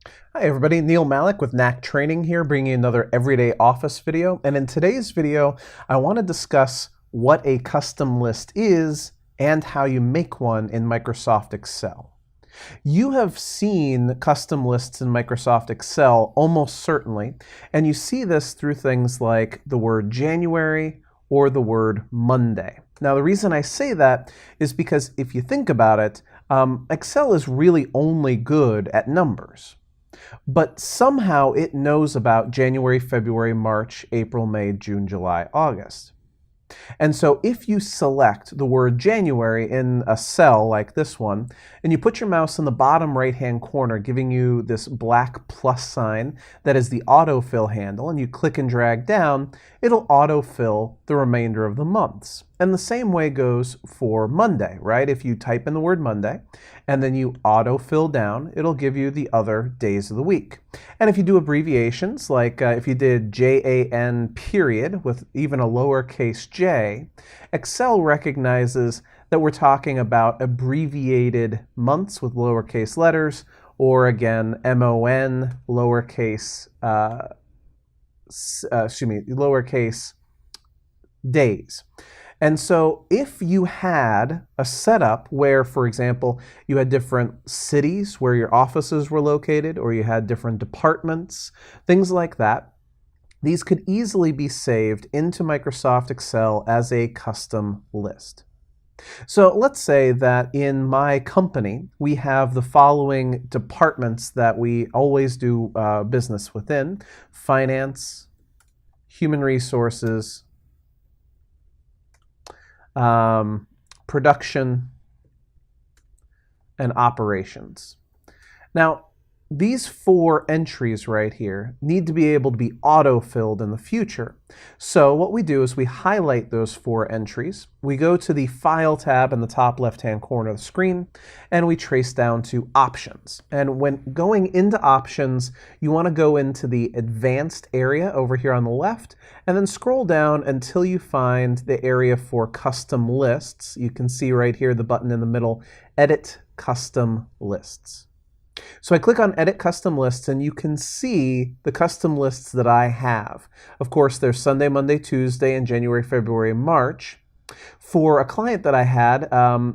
Hi everybody, Neil Malik with Knack Training here, bringing you another Everyday Office video. And in today's video, I want to discuss what a custom list is and how you make one in Microsoft Excel. You have seen custom lists in Microsoft Excel almost certainly, and you see this through things like the word January or the word Monday. Now the reason I say that is because if you think about it, Excel is really only good at numbers. But somehow it knows about January, February, March, April, May, June, July, August. And so if you select the word January in a cell like this one, and you put your mouse in the bottom right-hand corner, giving you this black plus sign that is the AutoFill handle, and you click and drag down, it'll autofill the remainder of the months. And the same way goes for Monday, right? If you type in the word Monday, and then you autofill down, it'll give you the other days of the week. And if you do abbreviations, like if you did JAN period with even a lowercase j, Excel recognizes that we're talking about abbreviated months with lowercase letters, or again, MON, lowercase, lowercase days. And so if you had a setup where, for example, you had different cities where your offices were located, or you had different departments, things like that, these could easily be saved into Microsoft Excel as a custom list. So let's say that in my company, we have the following departments that we always do business within: finance, human resources, production, and operations. Now, these four entries right here need to be able to be auto-filled in the future. So what we do is we highlight those four entries. We go to the File tab in the top left-hand corner of the screen, and we trace down to Options. And when going into Options, you want to go into the Advanced area over here on the left, and then scroll down until you find the area for Custom Lists. You can see right here the button in the middle, Edit Custom Lists. So I click on Edit Custom Lists, and you can see the custom lists that I have. Of course, there's Sunday, Monday, Tuesday, and January, February, and March. For a client that I had,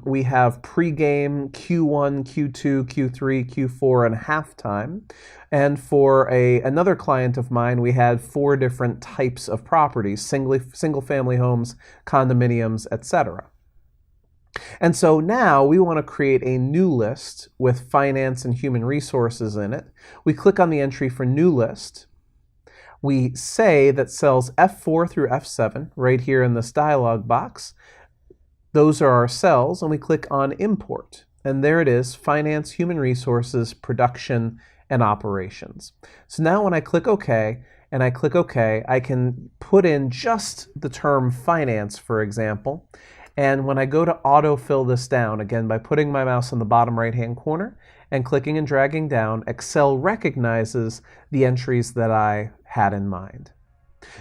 we have pregame, Q1, Q2, Q3, Q4, and halftime. And for another client of mine, we had four different types of properties: single-family homes, condominiums, etc. And so now we want to create a new list with finance and human resources in it. We click on the entry for new list. We say that cells F4 through F7 right here in this dialog box, those are our cells, and we click on import. And there it is, finance, human resources, production, and operations. So now when I click OK, and I click OK, I can put in just the term finance, for example. And when I go to autofill this down, again, by putting my mouse in the bottom right-hand corner and clicking and dragging down, Excel recognizes the entries that I had in mind.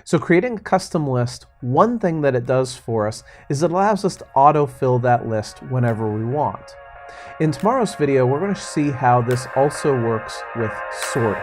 So creating a custom list, one thing that it does for us is it allows us to autofill that list whenever we want. In tomorrow's video, we're going to see how this also works with sorting.